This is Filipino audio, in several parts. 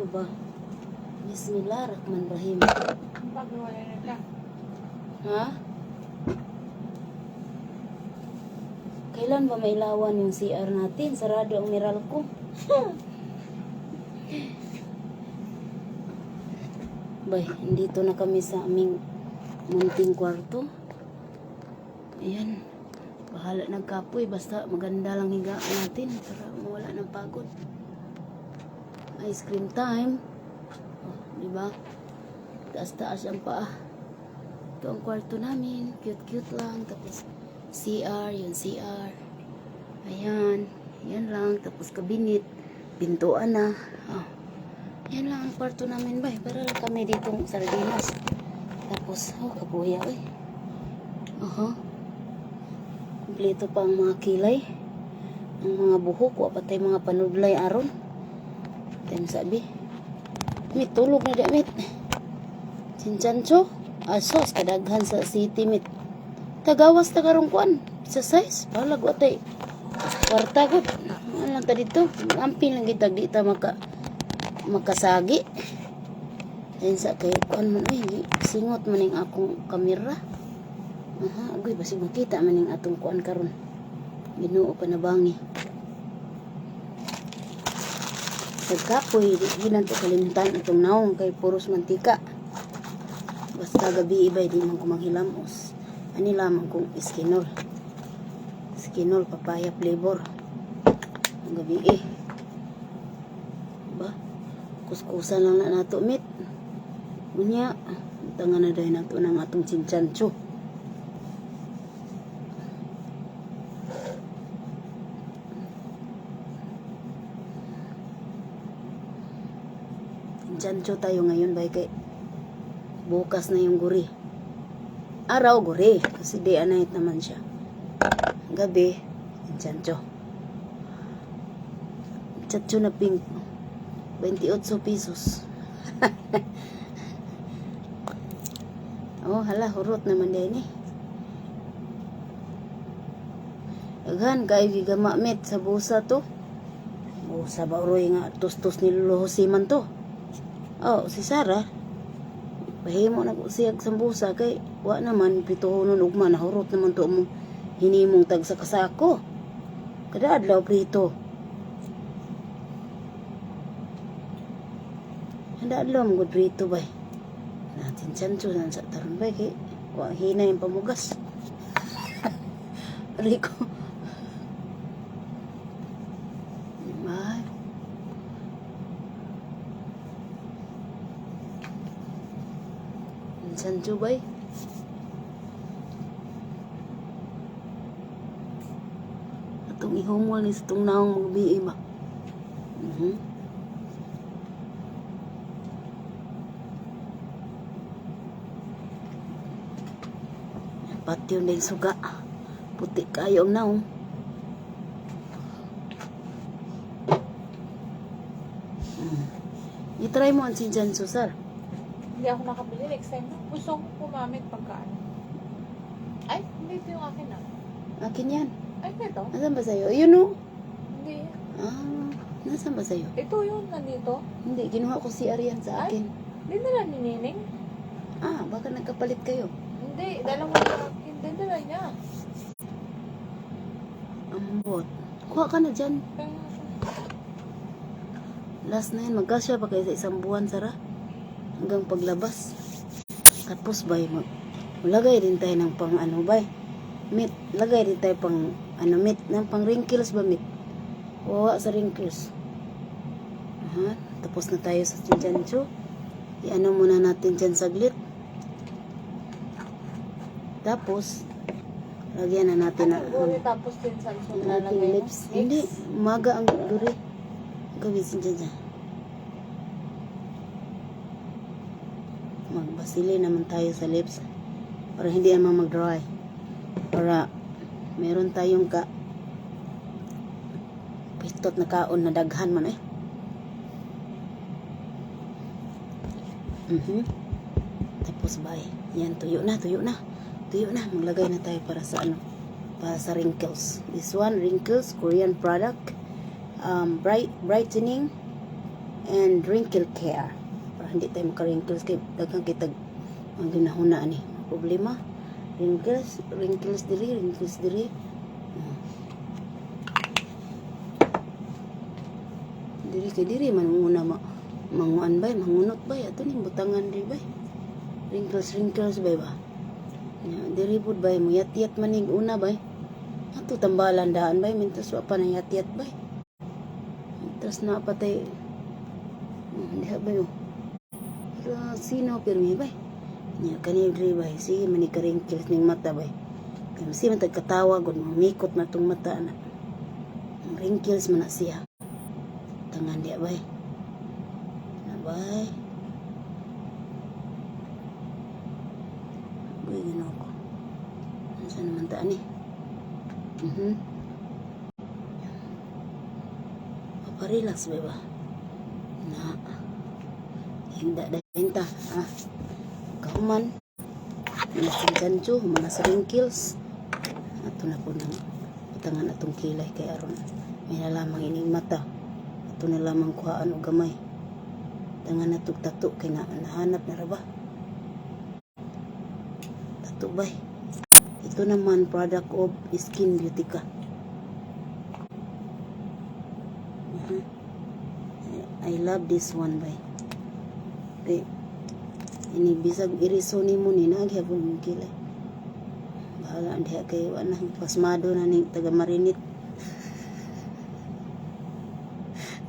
Ano ba? Bismillahirrahmanirrahim. Pagwala na ka. Ha? Kailan ba mailawan yung CR natin? Sarado ang Meralco. Bay, dito na kami sa aming munting kwarto. Ayan. Bahala nagkapoy. Basta maganda lang higaan natin para mawala ng pagod. Ice cream time. Oh, diba? Taas-taas ang paa. Ito ang kwarto namin. Cute-cute lang. Tapos CR. Yun CR. Ayan. Yan lang. Tapos kabinet. Pintuan na. Oh. Yan lang ang kwarto namin ba. Para lang kami ditong sardinas. Tapos, oh, kabuya eh. Kompleto pa ang mga kilay. Ang mga buhok. Patay mga panudlay aron. Time sabi. Mit, tulog na di, mit. Sinchancho. Asos, kadaghan sa city, mit. Tagawas, tagarungkuan. Sa size. Palag, watay. Kwarta ko. Ano lang ta dito. Amping lang kita. Di ta makasagi. Ayun sa kayo. Kuan man ay. Singot man yung akong kamera. Agoy, basi makita man yung atong kuan karon. Ginoo pa na bangi. Nagkapoy, di lang ito kalimutan itong naong kay puros mantika. Basta gabi iba, di man ko maghilamos. Ani lamang kong iskinol. Iskinol, papaya flavor. Ang gabi ba? Kuskusan lang na nato, mit. Unya, tangan na dahil nato ng atong chinchancho. Chancho tayo ngayon bay kay bukas na yung guri. Araw guri kasi day and night naman siya. Gabi chancho. Chancho na pink 28 pesos. Oh hala hurot naman din eh. Aghan kayo gigama met sa busa to. Busa ba uroy nga tustos ni Lolo Josiman to. Oh, si Sarah, pahimo nag-usiyag sa busa kay wa naman pritohonon ugma nahurot naman to mo hinimong tag sa kasako. Kada adlaw prito. Kada adlaw mo prito bay. Natin chancho nan sa taron bay kay wa hina yung pamugas. Rico. Sancho bay. Atong ihumol ni sa itong naong magbi'i ba. Patio na yung suga. Puti kayo ang naong. I-try mo ang sinjan susar. Hindi ako nakabili. Next time na. Gusto kong kumamit pagkaan. Ay, hindi ito yung akin ah. Akin yan. Ay, ito? Nasaan ba sa'yo? Yun o. Hindi. Nasaan ba sa'yo? Ito yun, nandito. Hindi, kinuha ko si Arian sa akin. Hindi nila ni Nining. Baka nagkapalit kayo. Hindi, dala mo yung akin. Hindi nila niya. Ambot. Kuha ka na dyan. Last na yun, magkasya pa kayo sa isang buwan, Sarah. Hanggang paglabas. Tapos bay, lagay din tayo ng pang ano bay. Meat, lagay din tayo pang ano meat, ng pang wrinkles ba meat? Wawa sa wrinkles. Tapos na tayo sa chinchancho. I-ano muna natin dyan saglit. Tapos lagyan na natin tapos din sa natin lips. Hindi, umaga ang duri. Gawisin dyan dyan. Magbasili naman tayo sa lips para hindi naman mag-dry, para meron tayong pistot na kaon na daghan man tapos bay yan, tuyo na maglagay na tayo para sa ano, para sa wrinkles. This one, wrinkles Korean product, brightening and wrinkle care. Para hindi tayo maka-wrinkles kay daghang kitag ang ginahuna ni problema. Wrinkles diri. Diri kay diri man muna manguan bay, mangunot bay ato ning butangan diri bay. Wrinkles bay ba. Ya, diri pud bay mo yat-yat manig una bay. Ato tambalan daan bay mintas wa pa na yat-yat bay. Mintas na patay. Diha bay. Sino pirmi bay. Nya kani diri bay sige manig ka wrinkles ning mata bay. Kay si man tagkatawa gud mamikot na tong mata na. Ang wrinkles man na siya. Tangan dia bay. Na bay. Uy, ginawa ko. Saan naman taan eh? Paparelax ba ba? Na. Hinda dahil ta. Kauman. Minasang gancho, mga sa wrinkles. Ato na po nang utangan atong kilay kay aron. May nalamang ining mata. Ato na lamang kuhaan o gamay. Tangan na tato kay nahanap na raba. Tato bay. Ito naman product of Skin Beautica. I love this one bay. Okay. Ini bisag iriso ni mo ni naghapon mo kilay. Bahala diha kay wala pasmado na ni taga marinit.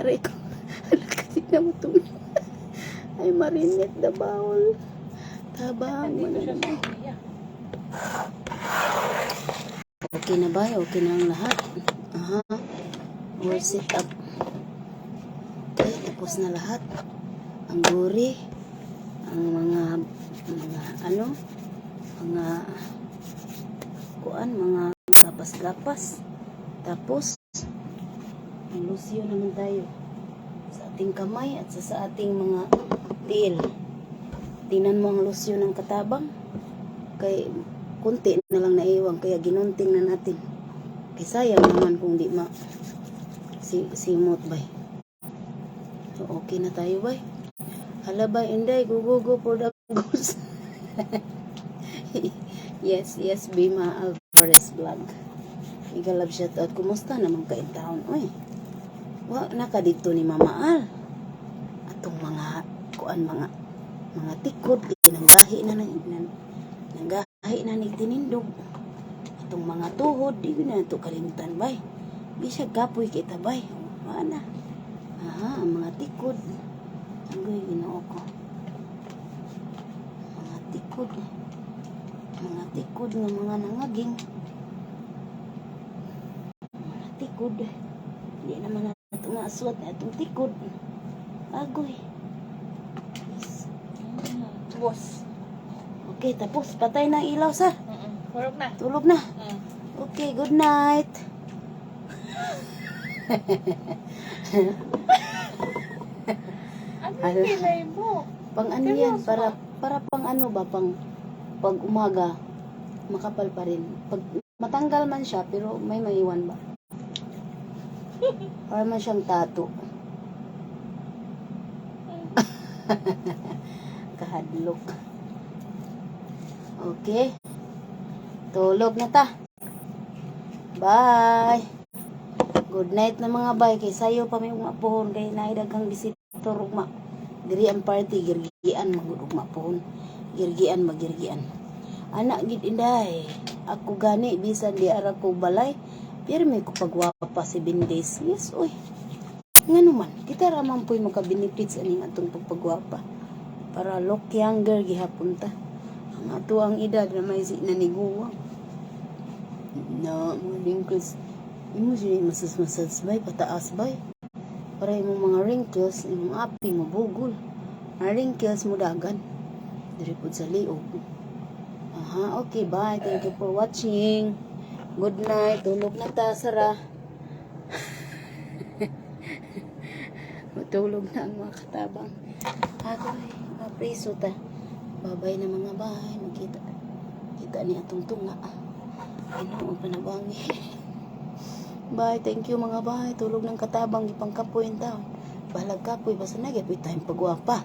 Aray ko. Kasi na mo ito. Ay marinit na bawal. Tabang mo na naman. Okay na ba? Okay na ang lahat. All set up. Okay, tapos na lahat. Ang guri. Ang mga mga gapas-gapas. Tapos, ang lusyo naman tayo sa ating kamay at sa ating mga tiil. Tingnan mo ang lusyo ng katabang. Kay kunti na lang naiwang kaya ginunting na natin. Kay sayang naman kung di simot bay. So okay na tayo bay. Hala bay, Inday, go for the goals. yes, Bima Alvarez vlog. Igalab shout out. Kumusta naman ka in town? Uy, wa naka dito ni Mama Al. Atong mga tikod nanggahi na ni tinindog. Atong mga tuhod di na to kalimtan bay. Bisag kapoy kita bay. Ana. Ang mga tikod. Agoy Ginoo ko. Mga tikod nga mga nangaging. Mga tikod. Di naman nato nga aswat na itong tikod. Agoy. Boss. Okay, tapos patay na ilaw sa. Tulog na. Tulog na. Okay, good night. Ano yung kilay mo? Pang ano yan, para pang ano ba, pang pag umaga, makapal pa rin. Pag matanggal man siya, pero may maiwan ba? Para man siyang tato. Kahadlok. Okay. Tulog na ta. Bye. Good night na mga bay. Kay sayo pa may umapohon. Kay naidaghang visitor ugma. Diri ang party. Girgian magugma pohon. Girgian. Anak gid Inday. Ako gani. Bisan di ara ko balay. Pirmi ko pagwapa si Bindays. Yes, oy. Nga naman. Kita raman po'y makabenefits aning atong pagpagwapa. Para look younger gihapon ta. Ang ato ang edad na may naniguwa. Na mga wrinkles. Imo siya masas bay, pataas bay. Para imong mga wrinkles, imong api, mabugol. Ang wrinkles mo dagan. Dari po sa liog. Okay, bye. Thank you for watching. Good night. Tulog na ta, Sara. Matulog na ang mga katabang. Agoy, mapriso ta. Babay na mga bahay. Kita ni atong tunga. Ginoo panabangi. Bye, thank you mga bahay. Tulog ng katabang ipangkapoy tao. bahalag kapoy, basta nagyapoy tayong pagwapa.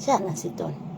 Siya lang si Ton.